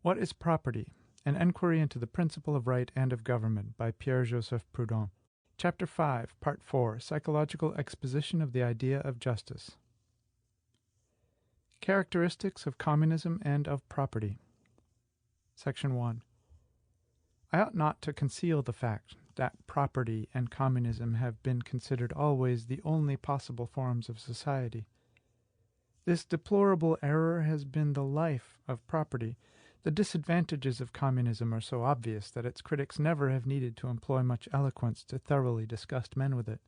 What is Property? An Enquiry into the Principle of Right and of Government by Pierre-Joseph Proudhon. Chapter 5, Part 4, Psychological Exposition of the Idea of Justice. Characteristics of Communism and of Property. Section 1. I ought not to conceal the fact that property and communism have been considered always the only possible forms of society. This deplorable error has been the life of property. The disadvantages of communism are so obvious that its critics never have needed to employ much eloquence to thoroughly disgust men with it.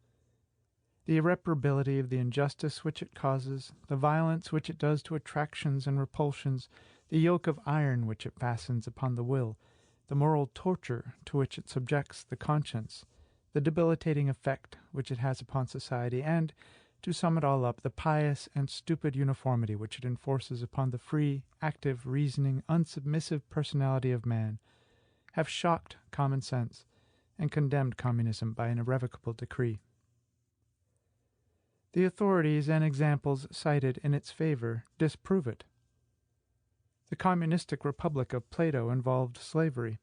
The irreparability of the injustice which it causes, the violence which it does to attractions and repulsions, the yoke of iron which it fastens upon the will, the moral torture to which it subjects the conscience, the debilitating effect which it has upon society, and, to sum it all up, the pious and stupid uniformity which it enforces upon the free, active, reasoning, unsubmissive personality of man, have shocked common sense and condemned communism by an irrevocable decree. The authorities and examples cited in its favor disprove it. The communistic republic of Plato involved slavery.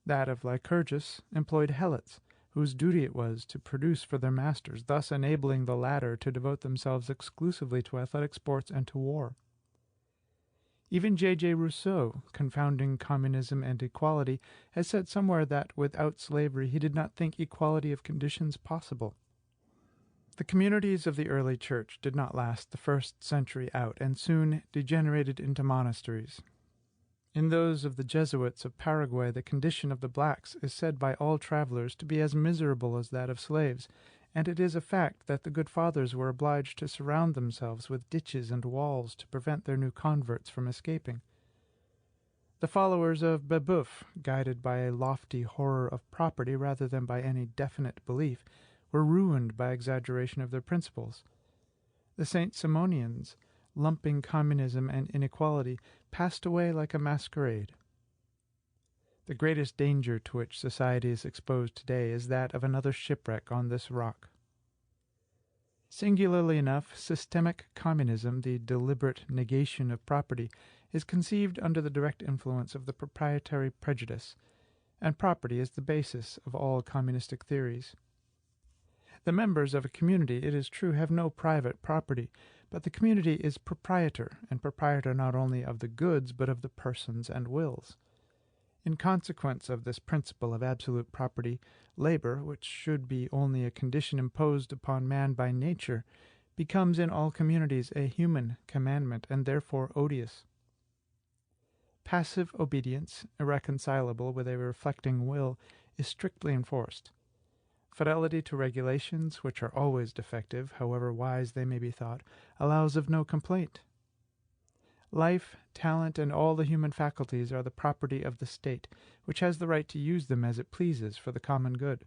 That of Lycurgus employed helots, whose duty it was to produce for their masters, thus enabling the latter to devote themselves exclusively to athletic sports and to war. Even J. Rousseau, confounding communism and equality, has said somewhere that without slavery he did not think equality of conditions possible. The communities of the early church did not last the first century out, and soon degenerated into monasteries. In those of the Jesuits of Paraguay, the condition of the blacks is said by all travelers to be as miserable as that of slaves, and it is a fact that the good fathers were obliged to surround themselves with ditches and walls to prevent their new converts from escaping. The followers of Babeuf, guided by a lofty horror of property rather than by any definite belief, were ruined by exaggeration of their principles. The Saint-Simonians, lumping communism and inequality, passed away like a masquerade. The greatest danger to which society is exposed today is that of another shipwreck on this rock. Singularly enough, systemic communism, the deliberate negation of property, is conceived under the direct influence of the proprietary prejudice, and property is the basis of all communistic theories. The members of a community, it is true, have no private property, but the community is proprietor, and proprietor not only of the goods, but of the persons and wills. In consequence of this principle of absolute property, labor, which should be only a condition imposed upon man by nature, becomes in all communities a human commandment, and therefore odious. Passive obedience, irreconcilable with a reflecting will, is strictly enforced. Fidelity to regulations, which are always defective, however wise they may be thought, allows of no complaint. Life, talent, and all the human faculties are the property of the state, which has the right to use them as it pleases for the common good.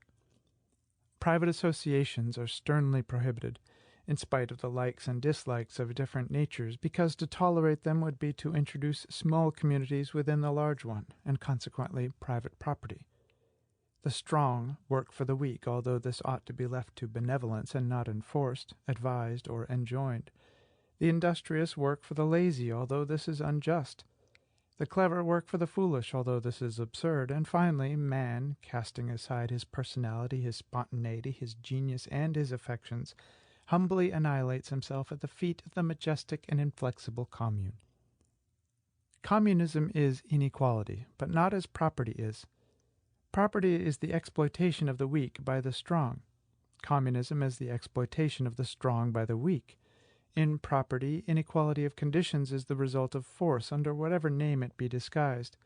Private associations are sternly prohibited, in spite of the likes and dislikes of different natures, because to tolerate them would be to introduce small communities within the large one, and consequently private property. The strong work for the weak, although this ought to be left to benevolence and not enforced, advised, or enjoined. The industrious work for the lazy, although this is unjust. The clever work for the foolish, although this is absurd. And finally, man, casting aside his personality, his spontaneity, his genius, and his affections, humbly annihilates himself at the feet of the majestic and inflexible commune. Communism is inequality, but not as property is. Property is the exploitation of the weak by the strong. Communism is the exploitation of the strong by the weak. In property, inequality of conditions is the result of force, under whatever name it be disguised: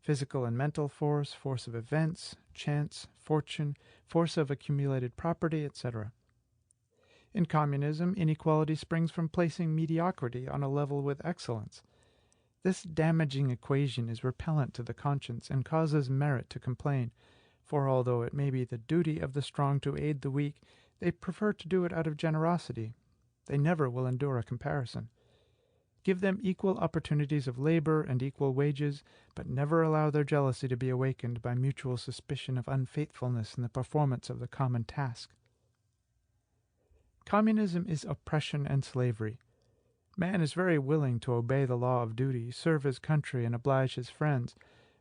physical and mental force, force of events, chance, fortune, force of accumulated property, etc. In communism, inequality springs from placing mediocrity on a level with excellence. This damaging equation is repellent to the conscience, and causes merit to complain, for although it may be the duty of the strong to aid the weak, they prefer to do it out of generosity. They never will endure a comparison. Give them equal opportunities of labor and equal wages, but never allow their jealousy to be awakened by mutual suspicion of unfaithfulness in the performance of the common task. Communism is oppression and slavery. Man is very willing to obey the law of duty, serve his country, and oblige his friends,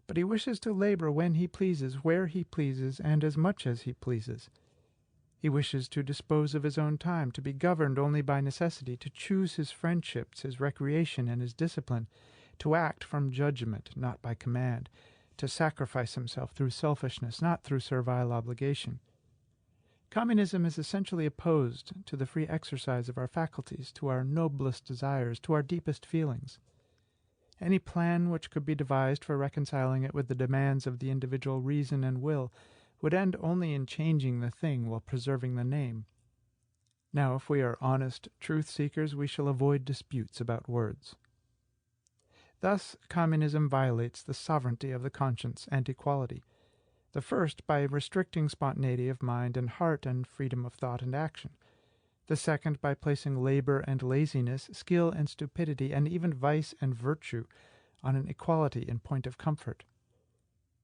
but he wishes to labor when he pleases, where he pleases, and as much as he pleases. He wishes to dispose of his own time, to be governed only by necessity, to choose his friendships, his recreation, and his discipline, to act from judgment, not by command, to sacrifice himself through selfishness, not through servile obligation. Communism is essentially opposed to the free exercise of our faculties, to our noblest desires, to our deepest feelings. Any plan which could be devised for reconciling it with the demands of the individual reason and will would end only in changing the thing while preserving the name. Now, if we are honest truth-seekers, we shall avoid disputes about words. Thus, communism violates the sovereignty of the conscience and equality. The first, by restricting spontaneity of mind and heart and freedom of thought and action. The second, by placing labor and laziness, skill and stupidity, and even vice and virtue on an equality in point of comfort.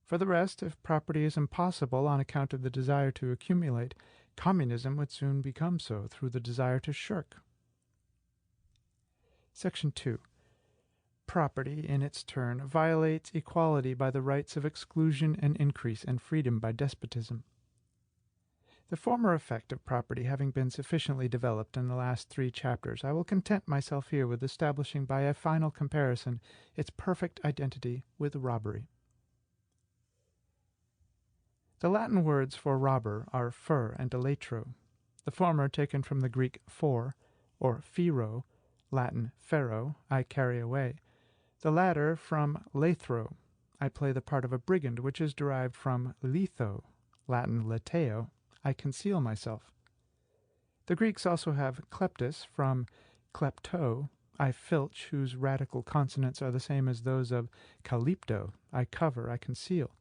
For the rest, if property is impossible on account of the desire to accumulate, communism would soon become so through the desire to shirk. Section 2. Property, in its turn, violates equality by the rights of exclusion and increase, and freedom by despotism. The former effect of property having been sufficiently developed in the last 3 chapters, I will content myself here with establishing by a final comparison its perfect identity with robbery. The Latin words for robber are fur and elatro, the former taken from the Greek for, or fero, Latin fero, I carry away, the latter from lathro, I play the part of a brigand, which is derived from letho, Latin leteo, I conceal myself. The Greeks also have kleptis from klepto, I filch, whose radical consonants are the same as those of kalypto, I cover, I conceal.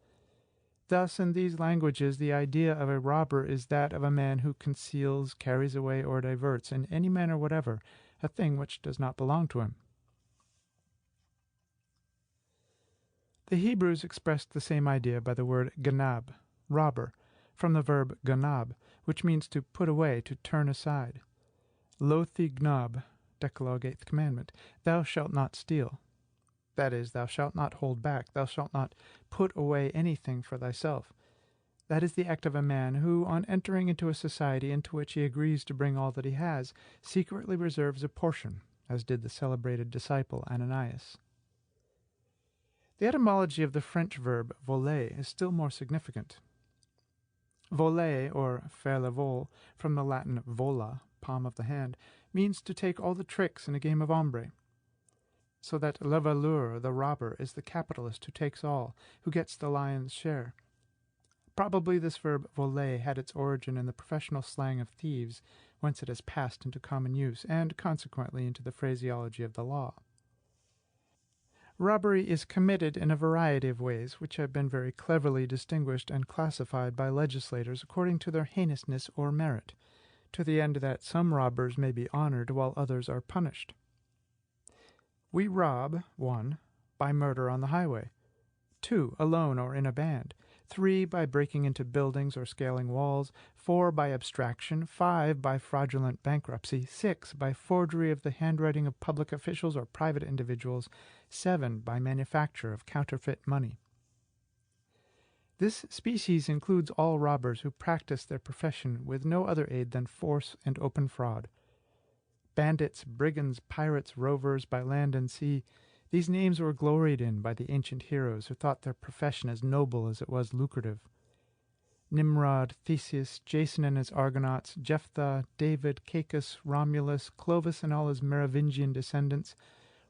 Thus, in these languages, the idea of a robber is that of a man who conceals, carries away, or diverts, in any manner whatever, a thing which does not belong to him. The Hebrews expressed the same idea by the word ganab, robber, from the verb ganab, which means to put away, to turn aside. Lo thi gnab, Decalogue 8th commandment, thou shalt not steal. That is, thou shalt not hold back, thou shalt not put away anything for thyself. That is the act of a man who, on entering into a society into which he agrees to bring all that he has, secretly reserves a portion, as did the celebrated disciple Ananias. The etymology of the French verb voler is still more significant. Voler, or faire le vol, from the Latin vola, palm of the hand, means to take all the tricks in a game of ombre. So that le voleur, the robber, is the capitalist who takes all, who gets the lion's share. Probably this verb voler had its origin in the professional slang of thieves, whence it has passed into common use, and consequently into the phraseology of the law. Robbery is committed in a variety of ways, which have been very cleverly distinguished and classified by legislators according to their heinousness or merit, to the end that some robbers may be honored while others are punished. We rob, 1, by murder on the highway, 2, alone or in a band, 3, by breaking into buildings or scaling walls, 4, by abstraction, 5, by fraudulent bankruptcy, 6, by forgery of the handwriting of public officials or private individuals, 7, by manufacture of counterfeit money. This species includes all robbers who practice their profession with no other aid than force and open fraud. Bandits, brigands, pirates, rovers by land and sea, these names were gloried in by the ancient heroes who thought their profession as noble as it was lucrative. Nimrod, Theseus, Jason and his Argonauts, Jephthah, David, Cacus, Romulus, Clovis and all his Merovingian descendants,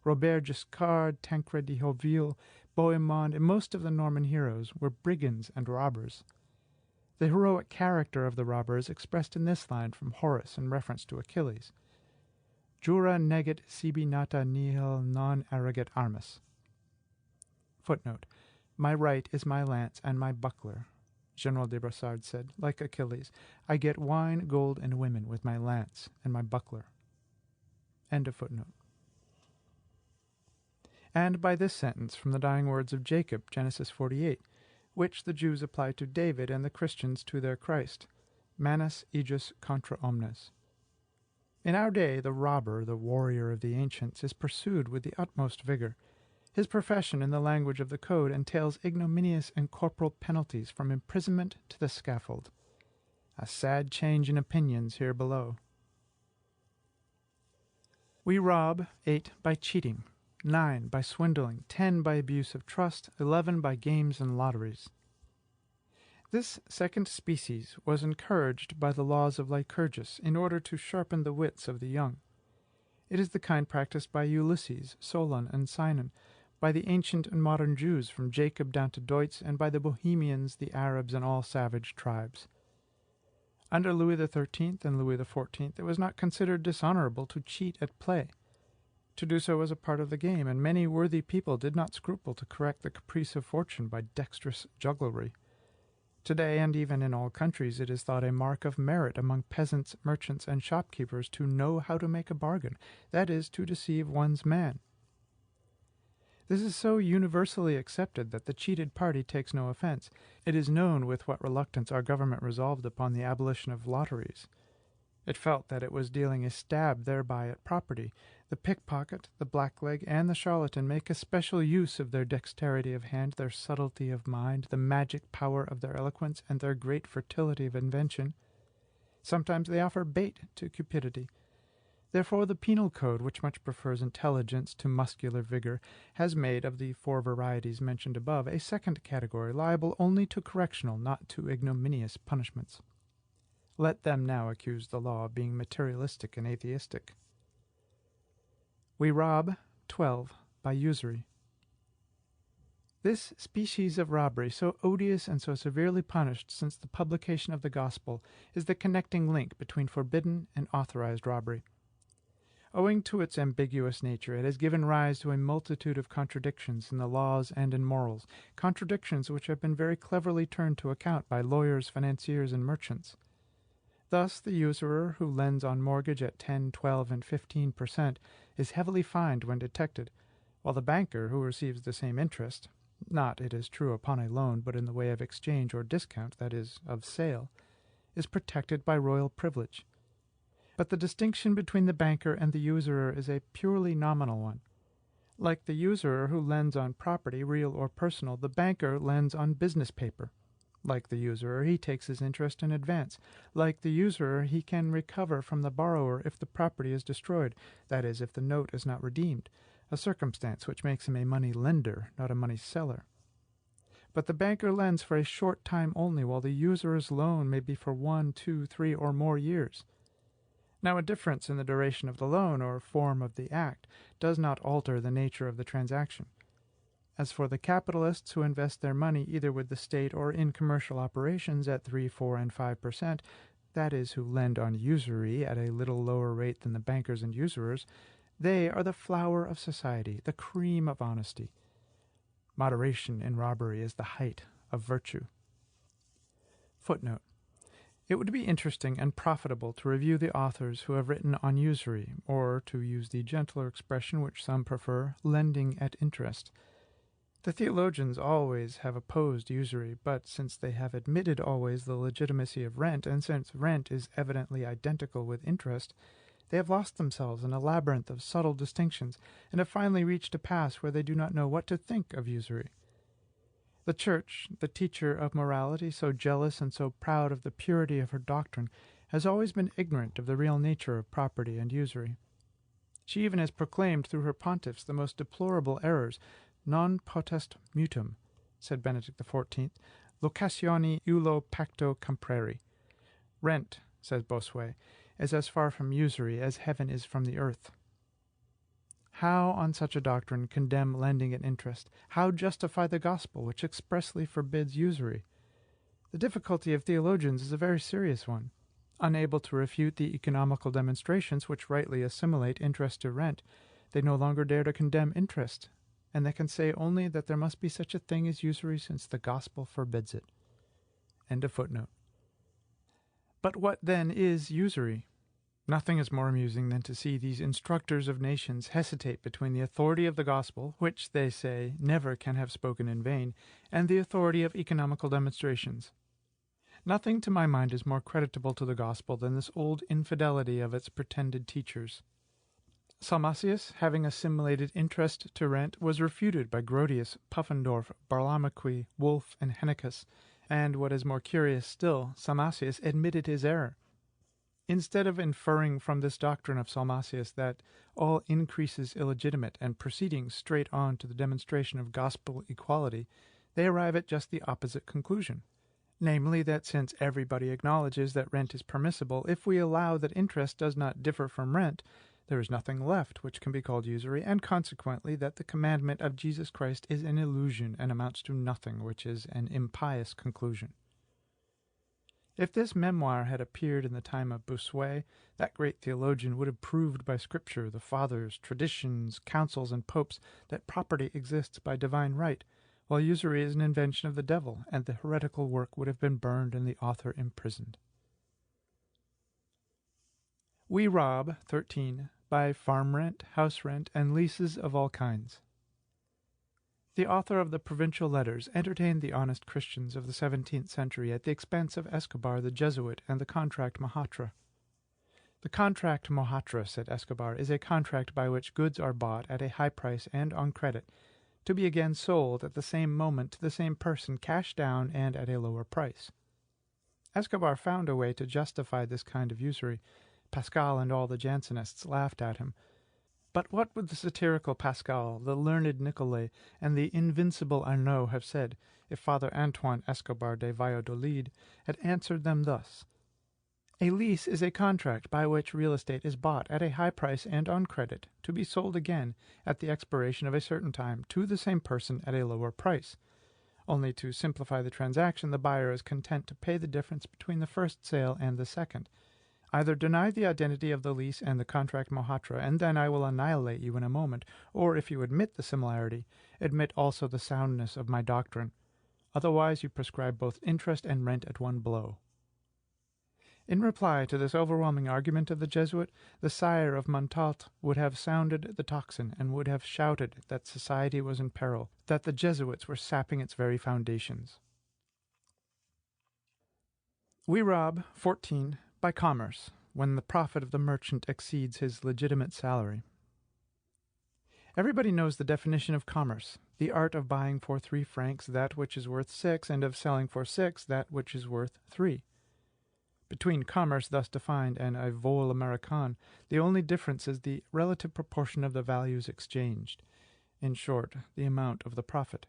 Robert Giscard, Tancred de Hauteville, Bohemond, and most of the Norman heroes were brigands and robbers. The heroic character of the robber is expressed in this line from Horace in reference to Achilles. Jura neget sibi nata nihil non arrogat armis. Footnote. My right is my lance and my buckler, General de Brassard said, like Achilles. I get wine, gold, and women with my lance and my buckler. End of footnote. And by this sentence from the dying words of Jacob, Genesis 48, which the Jews apply to David and the Christians to their Christ, manus ejus contra omnes. In our day, the robber, the warrior of the ancients, is pursued with the utmost vigor. His profession, in the language of the code, entails ignominious and corporal penalties from imprisonment to the scaffold. A sad change in opinions here below. We rob 8 by cheating, 9 by swindling, 10 by abuse of trust, 11 by games and lotteries. This second species was encouraged by the laws of Lycurgus in order to sharpen the wits of the young. It is the kind practiced by Ulysses, Solon, and Sinon, by the ancient and modern Jews from Jacob down to Deutz, and by the Bohemians, the Arabs, and all savage tribes. Under Louis XIII and Louis XIV, it was not considered dishonorable to cheat at play. To do so was a part of the game, and many worthy people did not scruple to correct the caprice of fortune by dexterous jugglery. Today, and even in all countries, it is thought a mark of merit among peasants, merchants, and shopkeepers to know how to make a bargain, that is, to deceive one's man. This is so universally accepted that the cheated party takes no offense. It is known with what reluctance our government resolved upon the abolition of lotteries. It felt that it was dealing a stab thereby at property. The pickpocket, the blackleg, and the charlatan make a special use of their dexterity of hand, their subtlety of mind, the magic power of their eloquence, and their great fertility of invention. Sometimes they offer bait to cupidity. Therefore the penal code, which much prefers intelligence to muscular vigor, has made of the 4 varieties mentioned above a second category, liable only to correctional, not to ignominious punishments. Let them now accuse the law of being materialistic and atheistic. We rob 12 by usury. This species of robbery, so odious and so severely punished since the publication of the gospel, is the connecting link between forbidden and authorized robbery. Owing to its ambiguous nature, it has given rise to a multitude of contradictions in the laws and in morals, contradictions which have been very cleverly turned to account by lawyers, financiers, and merchants. Thus, the usurer who lends on mortgage at 10, 12, and 15% is heavily fined when detected, while the banker who receives the same interest, not, it is true, upon a loan, but in the way of exchange or discount, that is, of sale, is protected by royal privilege. But the distinction between the banker and the usurer is a purely nominal one. Like the usurer who lends on property, real or personal, the banker lends on business paper. Like the usurer, he takes his interest in advance. Like the usurer, he can recover from the borrower if the property is destroyed, that is, if the note is not redeemed, a circumstance which makes him a money lender, not a money seller. But the banker lends for a short time only, while the usurer's loan may be for 1, 2, 3, or more years. Now, a difference in the duration of the loan, or form of the act, does not alter the nature of the transaction. As for the capitalists who invest their money either with the state or in commercial operations at 3, 4, and 5%, that is, who lend on usury at a little lower rate than the bankers and usurers, they are the flower of society, the cream of honesty. Moderation in robbery is the height of virtue. Footnote. It would be interesting and profitable to review the authors who have written on usury, or, to use the gentler expression which some prefer, lending at interest. The theologians always have opposed usury, but since they have admitted always the legitimacy of rent, and since rent is evidently identical with interest, they have lost themselves in a labyrinth of subtle distinctions, and have finally reached a pass where they do not know what to think of usury. The Church, the teacher of morality, so jealous and so proud of the purity of her doctrine, has always been ignorant of the real nature of property and usury. She even has proclaimed through her pontiffs the most deplorable errors. Non potest mutum, said Benedict XIV, locatione ulo pacto compreri. Rent, says Bossuet, is as far from usury as heaven is from the earth. How, on such a doctrine, condemn lending at interest? How justify the gospel, which expressly forbids usury? The difficulty of theologians is a very serious one. Unable to refute the economical demonstrations which rightly assimilate interest to rent, they no longer dare to condemn interest, and they can say only that there must be such a thing as usury since the gospel forbids it. End of footnote. But what, then, is usury? Nothing is more amusing than to see these instructors of nations hesitate between the authority of the gospel, which, they say, never can have spoken in vain, and the authority of economical demonstrations. Nothing to my mind is more creditable to the gospel than this old infidelity of its pretended teachers. Salmasius, having assimilated interest to rent, was refuted by Grotius, Puffendorf, Barlamaqui, Wolff, and Heineccius, and, what is more curious still, Salmasius admitted his error. Instead of inferring from this doctrine of Salmasius that all increase is illegitimate, and proceeding straight on to the demonstration of gospel equality, they arrive at just the opposite conclusion, namely that since everybody acknowledges that rent is permissible, if we allow that interest does not differ from rent, there is nothing left which can be called usury, and consequently that the commandment of Jesus Christ is an illusion and amounts to nothing, which is an impious conclusion. If this memoir had appeared in the time of Bossuet, that great theologian would have proved by Scripture, the Fathers, traditions, councils, and popes, that property exists by divine right, while usury is an invention of the devil, and the heretical work would have been burned and the author imprisoned. We rob, 13, by farm rent, house rent, and leases of all kinds. The author of the Provincial Letters entertained the honest Christians of the 17th century at the expense of Escobar the Jesuit and the contract Mohatra. The contract Mohatra, said Escobar, is a contract by which goods are bought at a high price and on credit, to be again sold at the same moment to the same person cash down and at a lower price. Escobar found a way to justify this kind of usury. Pascal and all the Jansenists laughed at him. But what would the satirical Pascal, the learned Nicolet, and the invincible Arnaud have said, if Father Antoine Escobar de Valladolid had answered them thus: A lease is a contract by which real estate is bought at a high price and on credit, to be sold again, at the expiration of a certain time, to the same person at a lower price. Only to simplify the transaction, the buyer is content to pay the difference between the first sale and the second. Either deny the identity of the lease and the contract Mohatra, and then I will annihilate you in a moment, or if you admit the similarity, admit also the soundness of my doctrine. Otherwise you prescribe both interest and rent at one blow. In reply to this overwhelming argument of the Jesuit, the sire of Montalte would have sounded the tocsin, and would have shouted that society was in peril, that the Jesuits were sapping its very foundations. We rob, 14, by commerce, when the profit of the merchant exceeds his legitimate salary. Everybody knows the definition of commerce, the art of buying for 3 francs that which is worth 6, and of selling for 6 that which is worth 3. Between commerce thus defined and a vol américain, the only difference is the relative proportion of the values exchanged, in short, the amount of the profit.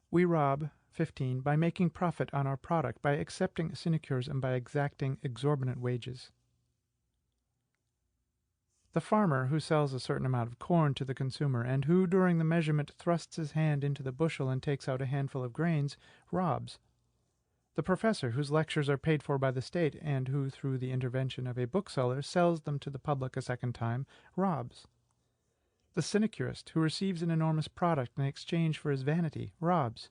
We rob, 15, by making profit on our product, by accepting sinecures, and by exacting exorbitant wages. The farmer who sells a certain amount of corn to the consumer, and who, during the measurement, thrusts his hand into the bushel and takes out a handful of grains, robs. The professor whose lectures are paid for by the state, and who, through the intervention of a bookseller, sells them to the public a second time, robs. The sinecurist who receives an enormous product in exchange for his vanity, robs.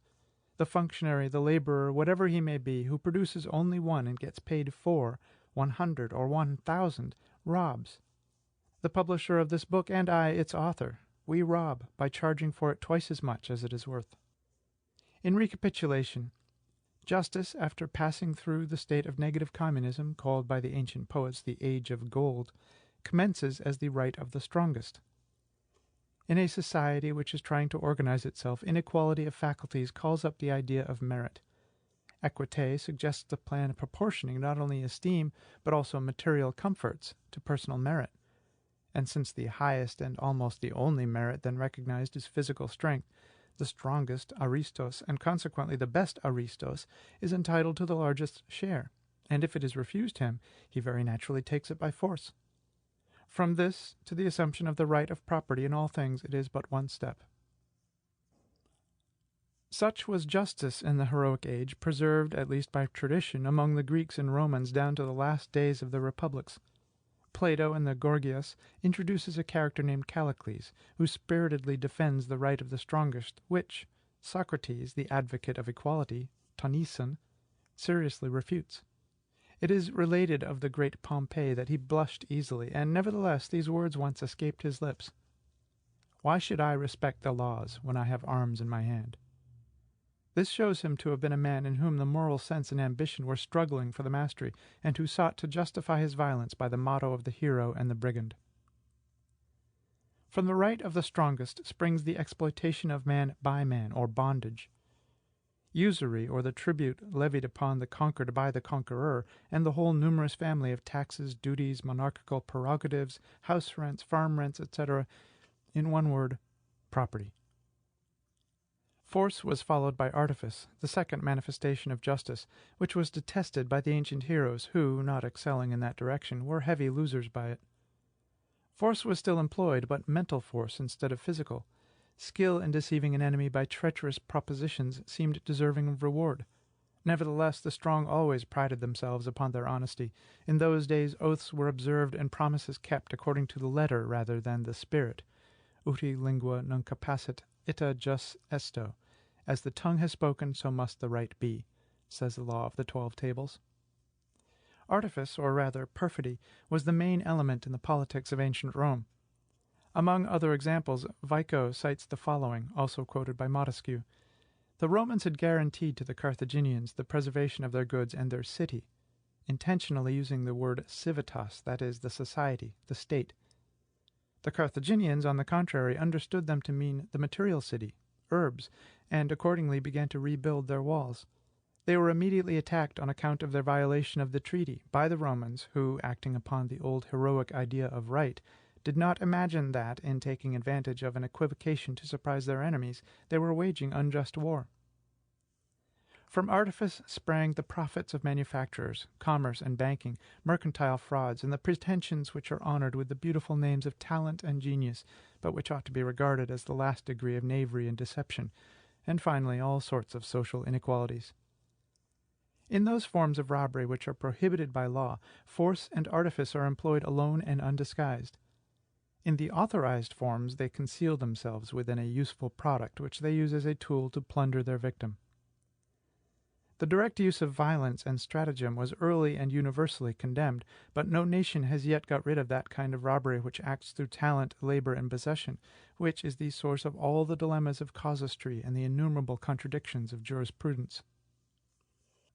The functionary, the laborer, whatever he may be, who produces only one and gets paid 4, 100, or 1,000, robs. The publisher of this book, and I, its author, we rob by charging for it twice as much as it is worth. In recapitulation, justice, after passing through the state of negative communism, called by the ancient poets the Age of Gold, commences as the right of the strongest. In a society which is trying to organize itself, inequality of faculties calls up the idea of merit. Equite suggests the plan of proportioning not only esteem, but also material comforts to personal merit. And since the highest and almost the only merit then recognized is physical strength, the strongest aristos, and consequently the best aristos, is entitled to the largest share, and if it is refused him, he very naturally takes it by force. From this to the assumption of the right of property in all things, it is but one step. Such was justice in the heroic age, preserved, at least by tradition, among the Greeks and Romans down to the last days of the republics. Plato, in the Gorgias, introduces a character named Callicles, who spiritedly defends the right of the strongest, which Socrates, the advocate of equality, Tonison, seriously refutes. It is related of the great Pompey that he blushed easily, and nevertheless these words once escaped his lips: "Why should I respect the laws when I have arms in my hand?" This shows him to have been a man in whom the moral sense and ambition were struggling for the mastery, and who sought to justify his violence by the motto of the hero and the brigand. From the right of the strongest springs the exploitation of man by man, or bondage. Usury, or the tribute levied upon the conquered by the conqueror, and the whole numerous family of taxes, duties, monarchical prerogatives, house rents, farm rents, etc., in one word, property. Force was followed by artifice, the second manifestation of justice, which was detested by the ancient heroes, who, not excelling in that direction, were heavy losers by it. Force was still employed, but mental force instead of physical. Skill in deceiving an enemy by treacherous propositions seemed deserving of reward. Nevertheless, the strong always prided themselves upon their honesty. In those days oaths were observed and promises kept according to the letter rather than the spirit. Uti lingua non capacit ita jus esto. As the tongue has spoken, so must the right be, says the law of the 12 Tables. Artifice, or rather perfidy, was the main element in the politics of ancient Rome. Among other examples, Vico cites the following, also quoted by Montesquieu. The Romans had guaranteed to the Carthaginians the preservation of their goods and their city, intentionally using the word civitas, that is, the society, the state. The Carthaginians, on the contrary, understood them to mean the material city, urbs, and accordingly began to rebuild their walls. They were immediately attacked on account of their violation of the treaty by the Romans, who, acting upon the old heroic idea of right, did not imagine that, in taking advantage of an equivocation to surprise their enemies, they were waging unjust war. From artifice sprang the profits of manufacturers, commerce and banking, mercantile frauds, and the pretensions which are honored with the beautiful names of talent and genius, but which ought to be regarded as the last degree of knavery and deception, and finally all sorts of social inequalities. In those forms of robbery which are prohibited by law, force and artifice are employed alone and undisguised. In the authorized forms they conceal themselves within a useful product, which they use as a tool to plunder their victim. The direct use of violence and stratagem was early and universally condemned, but no nation has yet got rid of that kind of robbery which acts through talent, labor, and possession, which is the source of all the dilemmas of casuistry and the innumerable contradictions of jurisprudence.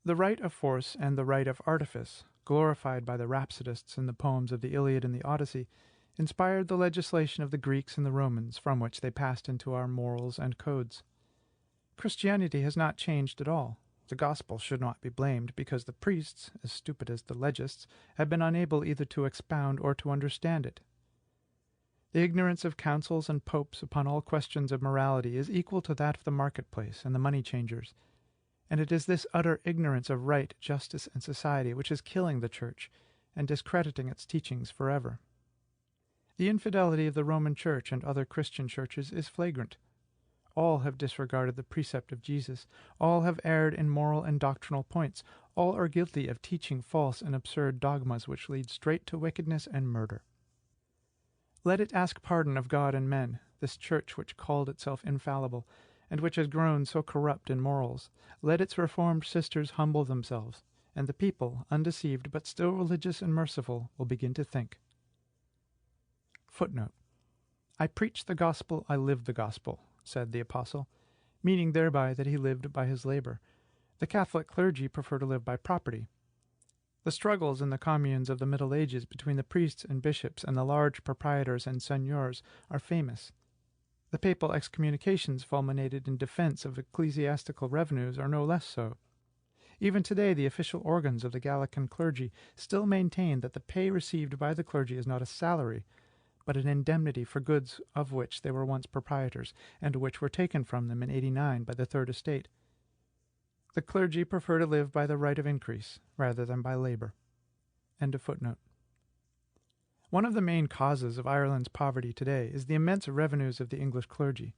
The right of force and the right of artifice, glorified by the rhapsodists in the poems of the Iliad and the Odyssey, inspired the legislation of the Greeks and the Romans, from which they passed into our morals and codes. Christianity has not changed at all. The gospel should not be blamed, because the priests, as stupid as the legists, have been unable either to expound or to understand it. The ignorance of councils and popes upon all questions of morality is equal to that of the marketplace and the money changers. And it is this utter ignorance of right, justice, and society which is killing the Church and discrediting its teachings forever. The infidelity of the Roman Church and other Christian churches is flagrant. All have disregarded the precept of Jesus. All have erred in moral and doctrinal points. All are guilty of teaching false and absurd dogmas which lead straight to wickedness and murder. Let it ask pardon of God and men, this Church which called itself infallible, and which has grown so corrupt in morals. Let its reformed sisters humble themselves, and the people, undeceived but still religious and merciful, will begin to think. Footnote: I preach the gospel, I live the gospel, said the apostle, meaning thereby that he lived by his labor. The Catholic clergy prefer to live by property. The struggles in the communes of the Middle Ages between the priests and bishops and the large proprietors and seigneurs are famous. The papal excommunications fulminated in defense of ecclesiastical revenues are no less so. Even today, the official organs of the Gallican clergy still maintain that the pay received by the clergy is not a salary, but an indemnity for goods of which they were once proprietors, and which were taken from them in 89 by the Third Estate. The clergy prefer to live by the right of increase, rather than by labor. End of footnote. One of the main causes of Ireland's poverty today is the immense revenues of the English clergy.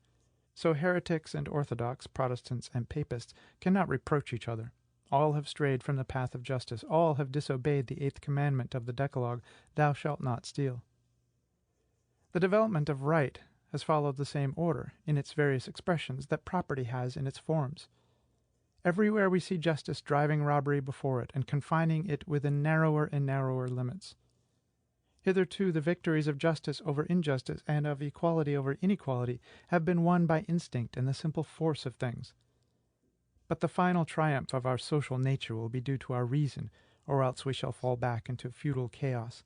So heretics and orthodox, Protestants and papists, cannot reproach each other. All have strayed from the path of justice. All have disobeyed the 8th commandment of the Decalogue, "Thou shalt not steal." The development of right has followed the same order, in its various expressions, that property has in its forms. Everywhere we see justice driving robbery before it, and confining it within narrower and narrower limits. Hitherto the victories of justice over injustice and of equality over inequality have been won by instinct and the simple force of things. but the final triumph of our social nature will be due to our reason, or else we shall fall back into feudal chaos.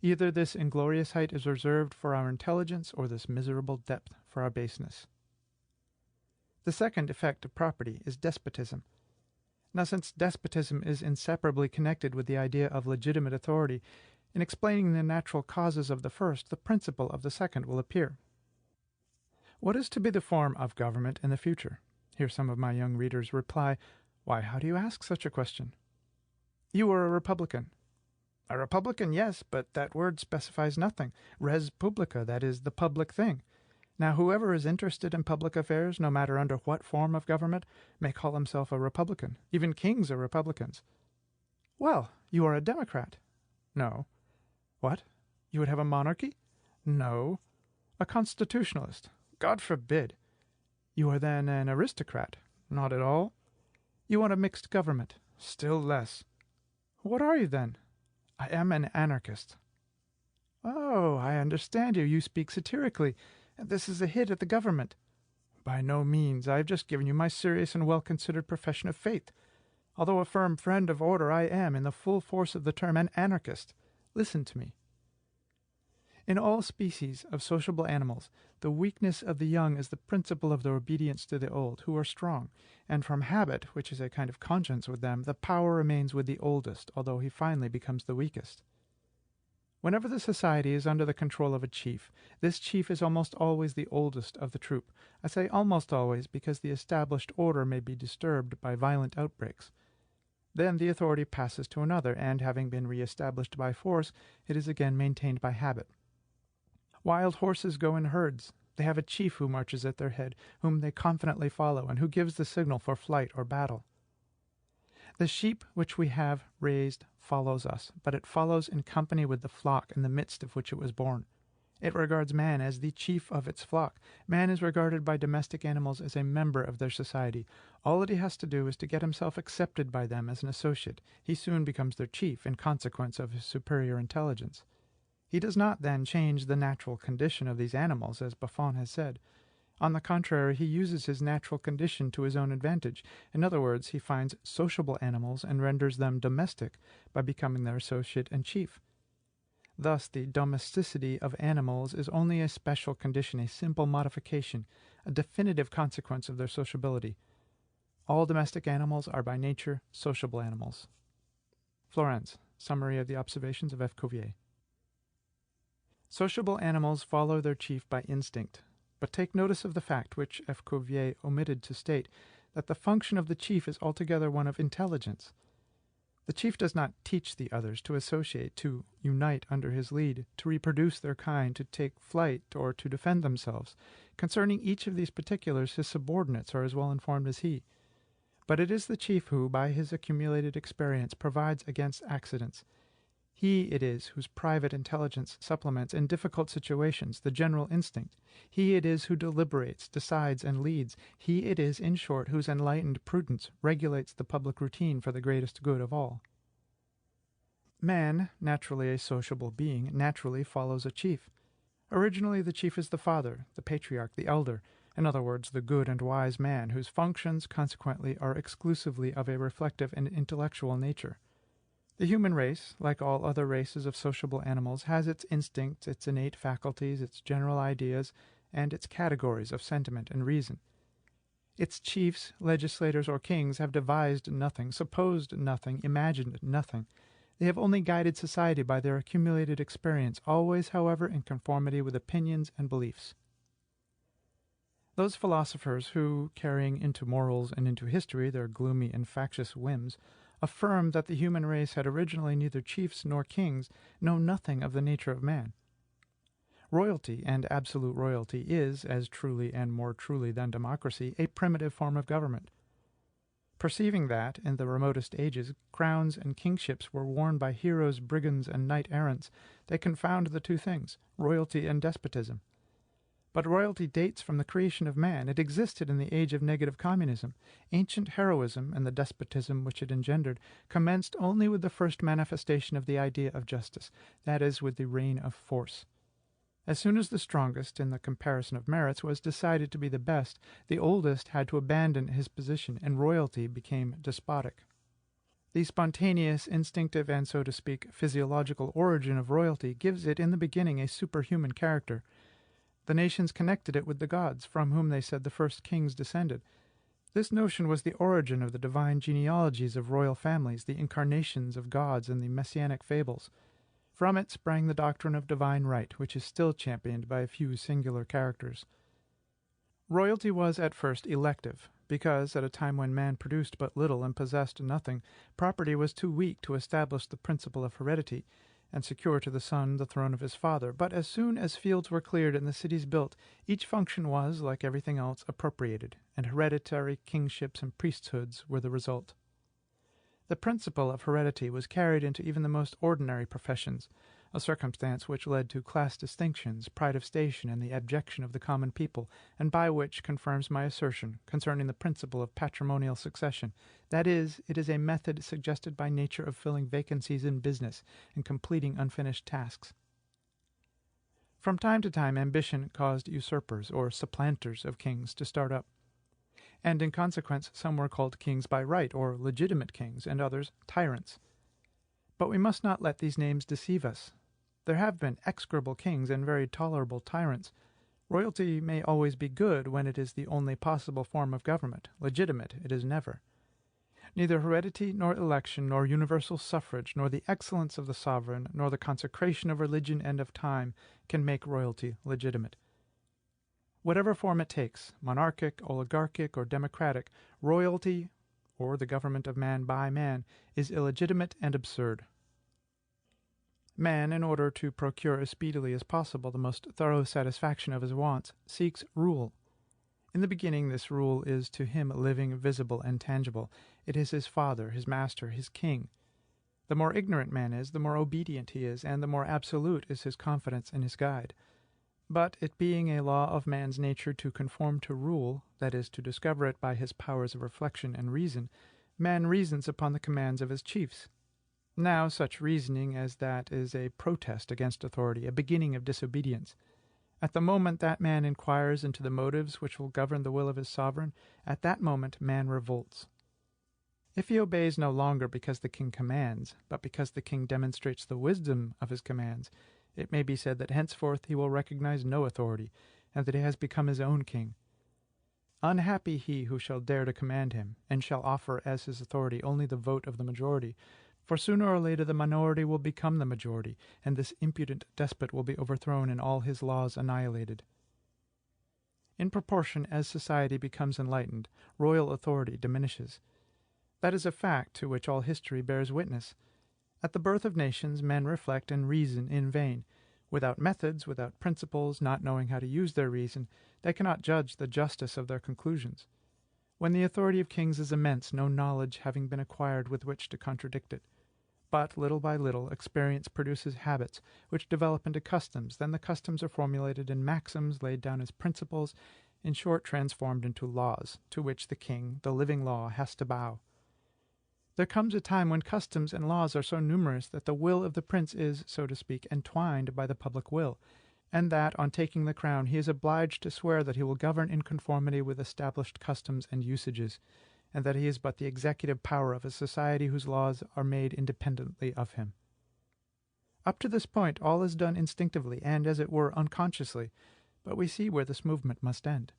Either this inglorious height is reserved for our intelligence, or this miserable depth for our baseness. The second effect of property is despotism. Now, since despotism is inseparably connected with the idea of legitimate authority, in explaining the natural causes of the first, the principle of the second will appear. What is to be the form of government in the future? Here some of my young readers reply, "Why, how do you ask such a question? You are a Republican." A Republican, yes, but that word specifies nothing. Res publica, that is, the public thing. Now, whoever is interested in public affairs, no matter under what form of government, may call himself a Republican. Even kings are Republicans. Well, you are a Democrat. No. What? You would have a monarchy? No. A constitutionalist? God forbid. You are then an aristocrat? Not at all. You want a mixed government? Still less. What are you then? I am an anarchist. Oh, I understand you. You speak satirically. This is a hit at the government. By no means. I have just given you my serious and well-considered profession of faith. Although a firm friend of order, I am, in the full force of the term, an anarchist. Listen to me. In all species of sociable animals, the weakness of the young is the principle of their obedience to the old, who are strong, and from habit, which is a kind of conscience with them, the power remains with the oldest, although he finally becomes the weakest. Whenever the society is under the control of a chief, this chief is almost always the oldest of the troop. I say almost always because the established order may be disturbed by violent outbreaks. Then the authority passes to another, and having been re-established by force, it is again maintained by habit. Wild horses go in herds. They have a chief who marches at their head, whom they confidently follow, and who gives the signal for flight or battle. The sheep which we have raised follows us, but it follows in company with the flock in the midst of which it was born. It regards man as the chief of its flock. Man is regarded by domestic animals as a member of their society. All that he has to do is to get himself accepted by them as an associate. He soon becomes their chief in consequence of his superior intelligence. He does not, then, change the natural condition of these animals, as Buffon has said. On the contrary, he uses his natural condition to his own advantage. In other words, he finds sociable animals and renders them domestic by becoming their associate and chief. Thus, the domesticity of animals is only a special condition, a simple modification, a definitive consequence of their sociability. All domestic animals are by nature sociable animals. Florenz, Summary of the Observations of F. Cuvier. Sociable animals follow their chief by instinct. But take notice of the fact, which F. Cuvier omitted to state, that the function of the chief is altogether one of intelligence. The chief does not teach the others to associate, to unite under his lead, to reproduce their kind, to take flight, or to defend themselves. Concerning each of these particulars, his subordinates are as well informed as he. But it is the chief who, by his accumulated experience, provides against accidents. He it is whose private intelligence supplements, in difficult situations, the general instinct. He it is who deliberates, decides, and leads. He it is, in short, whose enlightened prudence regulates the public routine for the greatest good of all. Man, naturally a sociable being, naturally follows a chief. Originally the chief is the father, the patriarch, the elder, in other words, the good and wise man, whose functions, consequently, are exclusively of a reflective and intellectual nature. The human race, like all other races of sociable animals, has its instincts, its innate faculties, its general ideas, and its categories of sentiment and reason. Its chiefs, legislators, or kings have devised nothing, supposed nothing, imagined nothing. They have only guided society by their accumulated experience, always, however, in conformity with opinions and beliefs. Those philosophers who, carrying into morals and into history their gloomy and factious whims, affirm that the human race had originally neither chiefs nor kings, know nothing of the nature of man. Royalty, and absolute royalty, is, as truly and more truly than democracy, a primitive form of government. Perceiving that, in the remotest ages, crowns and kingships were worn by heroes, brigands, and knight-errants, they confound the two things, royalty and despotism. But royalty dates from the creation of man. It existed in the age of negative communism. Ancient heroism, and the despotism which it engendered, commenced only with the first manifestation of the idea of justice, that is, with the reign of force. As soon as the strongest, in the comparison of merits, was decided to be the best, the oldest had to abandon his position, and royalty became despotic. The spontaneous, instinctive, and, so to speak, physiological origin of royalty gives it in the beginning a superhuman character. The nations connected it with the gods, from whom they said the first kings descended. This notion was the origin of the divine genealogies of royal families, the incarnations of gods, and the messianic fables. From it sprang the doctrine of divine right, which is still championed by a few singular characters. Royalty was at first elective, because, at a time when man produced but little and possessed nothing, property was too weak to establish the principle of heredity, and secure to the son the throne of his father. But as soon as fields were cleared and the cities built, each function was, like everything else, appropriated, and hereditary kingships and priesthoods were the result. The principle of heredity was carried into even the most ordinary professions, a circumstance which led to class distinctions, pride of station, and the abjection of the common people, and by which confirms my assertion concerning the principle of patrimonial succession. That is, it is a method suggested by nature of filling vacancies in business and completing unfinished tasks. From time to time, ambition caused usurpers, or supplanters of kings, to start up, and in consequence some were called kings by right, or legitimate kings, and others tyrants. But we must not let these names deceive us. There have been execrable kings and very tolerable tyrants. Royalty may always be good when it is the only possible form of government. Legitimate it is never. Neither heredity, nor election, nor universal suffrage, nor the excellence of the sovereign, nor the consecration of religion and of time can make royalty legitimate. Whatever form it takes, monarchic, oligarchic, or democratic, royalty, or the government of man by man, is illegitimate and absurd. Man, in order to procure as speedily as possible the most thorough satisfaction of his wants, seeks rule. In the beginning this rule is to him living, visible, and tangible. It is his father, his master, his king. The more ignorant man is, the more obedient he is, and the more absolute is his confidence in his guide. But it being a law of man's nature to conform to rule, that is, to discover it by his powers of reflection and reason, man reasons upon the commands of his chiefs. Now such reasoning as that is a protest against authority, a beginning of disobedience. At the moment that man inquires into the motives which will govern the will of his sovereign, at that moment man revolts. If he obeys no longer because the king commands, but because the king demonstrates the wisdom of his commands, it may be said that henceforth he will recognize no authority, and that he has become his own king. Unhappy he who shall dare to command him, and shall offer as his authority only the vote of the majority, for sooner or later the minority will become the majority, and this impudent despot will be overthrown and all his laws annihilated. In proportion as society becomes enlightened, royal authority diminishes. That is a fact to which all history bears witness. At the birth of nations, men reflect and reason in vain. Without methods, without principles, not knowing how to use their reason, they cannot judge the justice of their conclusions. When the authority of kings is immense, no knowledge having been acquired with which to contradict it. But, little by little, experience produces habits, which develop into customs. Then the customs are formulated in maxims, laid down as principles, in short, transformed into laws, to which the king, the living law, has to bow. There comes a time when customs and laws are so numerous that the will of the prince is, so to speak, entwined by the public will, and that, on taking the crown, he is obliged to swear that he will govern in conformity with established customs and usages, and that he is but the executive power of a society whose laws are made independently of him. Up to this point, all is done instinctively and, as it were, unconsciously, but we see where this movement must end.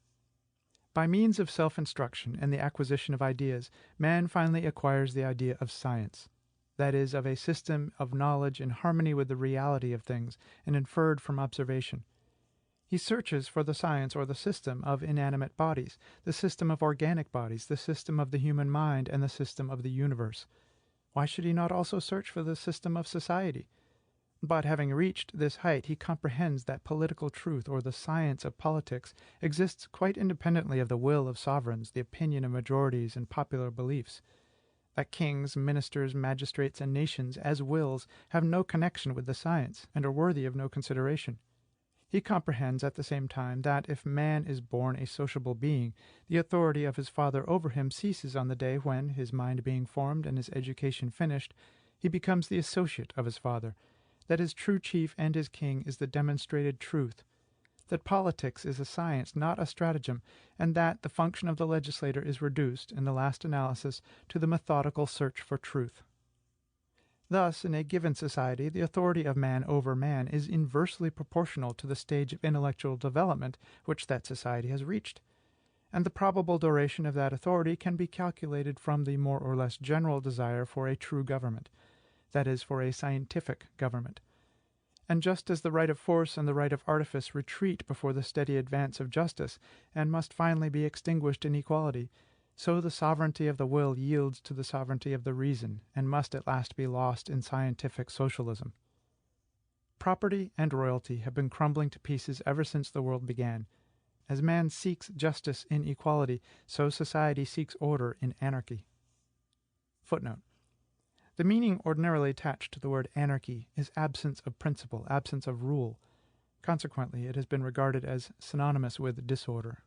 By means of self-instruction and the acquisition of ideas, man finally acquires the idea of science, that is, of a system of knowledge in harmony with the reality of things and inferred from observation. He searches for the science or the system of inanimate bodies, the system of organic bodies, the system of the human mind, and the system of the universe. Why should he not also search for the system of society? But having reached this height, he comprehends that political truth, or the science of politics, exists quite independently of the will of sovereigns, the opinion of majorities, and popular beliefs. That kings, ministers, magistrates, and nations, as wills, have no connection with the science, and are worthy of no consideration. He comprehends at the same time that, if man is born a sociable being, the authority of his father over him ceases on the day when, his mind being formed and his education finished, he becomes the associate of his father, that his true chief and his king is the demonstrated truth, that politics is a science, not a stratagem, and that the function of the legislator is reduced, in the last analysis, to the methodical search for truth. Thus, in a given society, the authority of man over man is inversely proportional to the stage of intellectual development which that society has reached, and the probable duration of that authority can be calculated from the more or less general desire for a true government, that is, for a scientific government. And just as the right of force and the right of artifice retreat before the steady advance of justice, and must finally be extinguished in equality, so the sovereignty of the will yields to the sovereignty of the reason, and must at last be lost in scientific socialism. Property and royalty have been crumbling to pieces ever since the world began. As man seeks justice in equality, so society seeks order in anarchy. Footnote. The meaning ordinarily attached to the word anarchy is absence of principle, absence of rule. Consequently, it has been regarded as synonymous with disorder.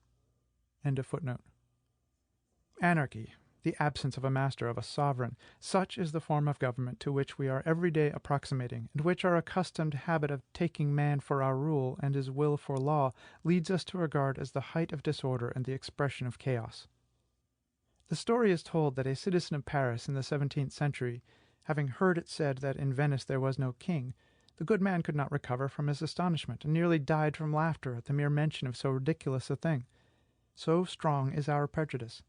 End of footnote. Anarchy, the absence of a master, of a sovereign, such is the form of government to which we are every day approximating, and which our accustomed habit of taking man for our rule and his will for law leads us to regard as the height of disorder and the expression of chaos. The story is told that a citizen of Paris in the 17th century, having heard it said that in Venice there was no king, the good man could not recover from his astonishment, and nearly died from laughter at the mere mention of so ridiculous a thing. So strong is our prejudice.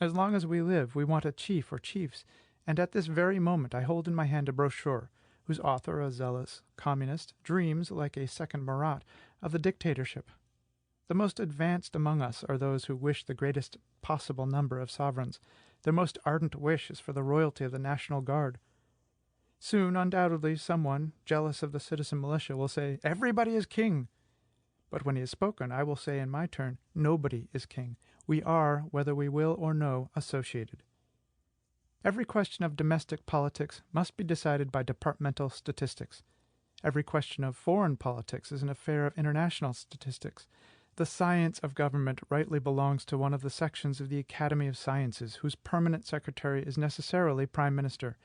As long as we live, we want a chief or chiefs, and at this very moment I hold in my hand a brochure, whose author, a zealous communist, dreams, like a second Marat, of the dictatorship. The most advanced among us are those who wish the greatest possible number of sovereigns. Their most ardent wish is for the royalty of the National Guard. Soon, undoubtedly, someone, jealous of the citizen militia, will say, "Everybody is king." But when he has spoken, I will say in my turn, "Nobody is king. We are, whether we will or no, associated." Every question of domestic politics must be decided by departmental statistics. Every question of foreign politics is an affair of international statistics. The science of government rightly belongs to one of the sections of the Academy of Sciences, whose permanent secretary is necessarily Prime Minister.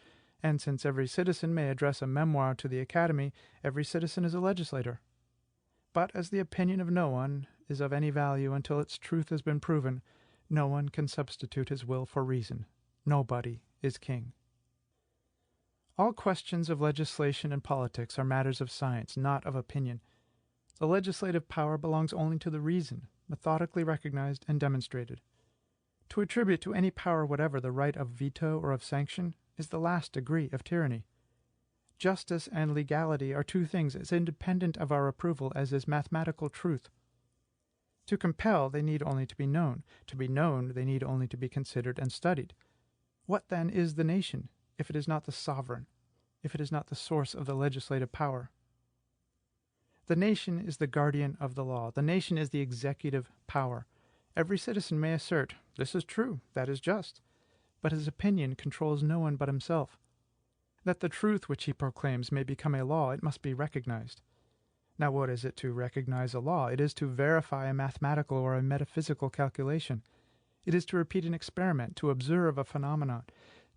And since every citizen may address a memoir to the Academy, every citizen is a legislator. But as the opinion of no one is of any value until its truth has been proven, no one can substitute his will for reason. Nobody is king. All questions of legislation and politics are matters of science, not of opinion. The legislative power belongs only to the reason, methodically recognized and demonstrated. To attribute to any power whatever the right of veto or of sanction is the last degree of tyranny. Justice and legality are two things as independent of our approval as is mathematical truth. To compel, they need only to be known. To be known, they need only to be considered and studied. What, then, is the nation, if it is not the sovereign, if it is not the source of the legislative power? The nation is the guardian of the law. The nation is the executive power. Every citizen may assert, "This is true, that is just," but his opinion controls no one but himself. That the truth which he proclaims may become a law, it must be recognized. Now what is it to recognize a law? It is to verify a mathematical or a metaphysical calculation. It is to repeat an experiment, to observe a phenomenon,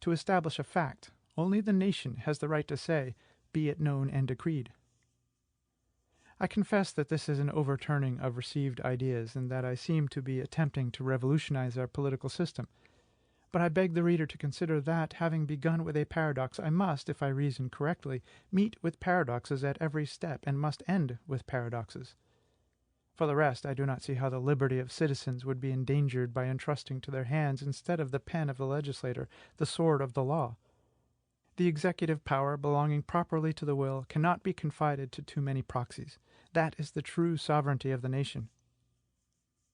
to establish a fact. Only the nation has the right to say, "Be it known and decreed." I confess that this is an overturning of received ideas, and that I seem to be attempting to revolutionize our political system. But I beg the reader to consider that, having begun with a paradox, I must, if I reason correctly, meet with paradoxes at every step, and must end with paradoxes. For the rest, I do not see how the liberty of citizens would be endangered by entrusting to their hands, instead of the pen of the legislator, the sword of the law. The executive power, belonging properly to the will, cannot be confided to too many proxies. That is the true sovereignty of the nation.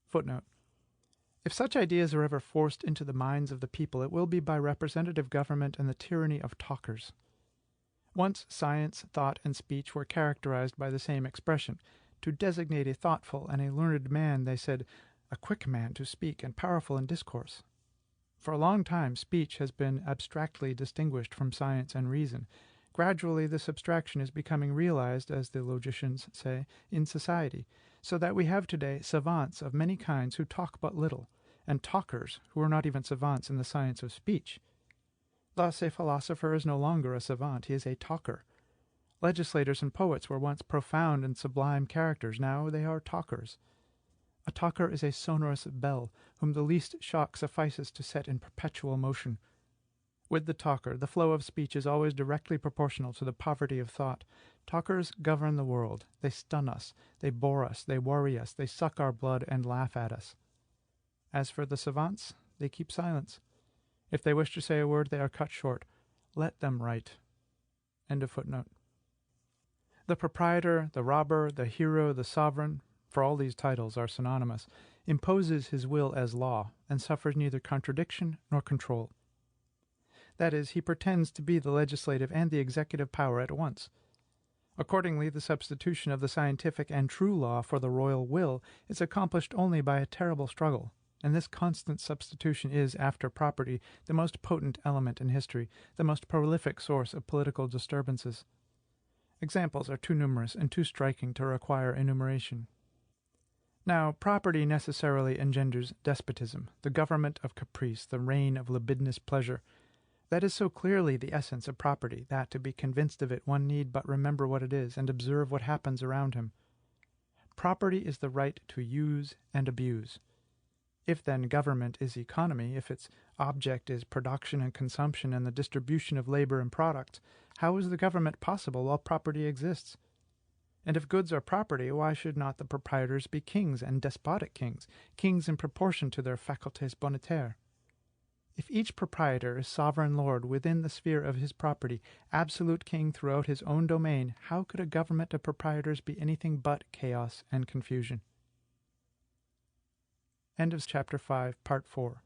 Footnote. If such ideas are ever forced into the minds of the people, it will be by representative government and the tyranny of talkers. Once science, thought, and speech were characterized by the same expression. To designate a thoughtful and a learned man, they said, "a quick man to speak and powerful in discourse." For a long time, speech has been abstractly distinguished from science and reason. Gradually, this abstraction is becoming realized, as the logicians say, in society, so that we have today savants of many kinds who talk but little, and talkers who are not even savants in the science of speech. Thus, a philosopher is no longer a savant, he is a talker. Legislators and poets were once profound and sublime characters. Now they are talkers. A talker is a sonorous bell, whom the least shock suffices to set in perpetual motion. With the talker, the flow of speech is always directly proportional to the poverty of thought. Talkers govern the world. They stun us, they bore us, they worry us, they suck our blood and laugh at us. As for the savants, they keep silence. If they wish to say a word, they are cut short. Let them write. End of footnote. The proprietor, the robber, the hero, the sovereign, for all these titles are synonymous, imposes his will as law, and suffers neither contradiction nor control. That is, he pretends to be the legislative and the executive power at once. Accordingly, the substitution of the scientific and true law for the royal will is accomplished only by a terrible struggle, and this constant substitution is, after property, the most potent element in history, the most prolific source of political disturbances. Examples are too numerous and too striking to require enumeration. Now, property necessarily engenders despotism, the government of caprice, the reign of libidinous pleasure. That is so clearly the essence of property, that to be convinced of it one need but remember what it is, and observe what happens around him. Property is the right to use and abuse. If then government is economy, if its object is production and consumption and the distribution of labor and products, how is the government possible while property exists? And if goods are property, why should not the proprietors be kings and despotic kings, kings in proportion to their facultés bonitaires? If each proprietor is sovereign lord within the sphere of his property, absolute king throughout his own domain, how could a government of proprietors be anything but chaos and confusion? End of chapter 5, part 4.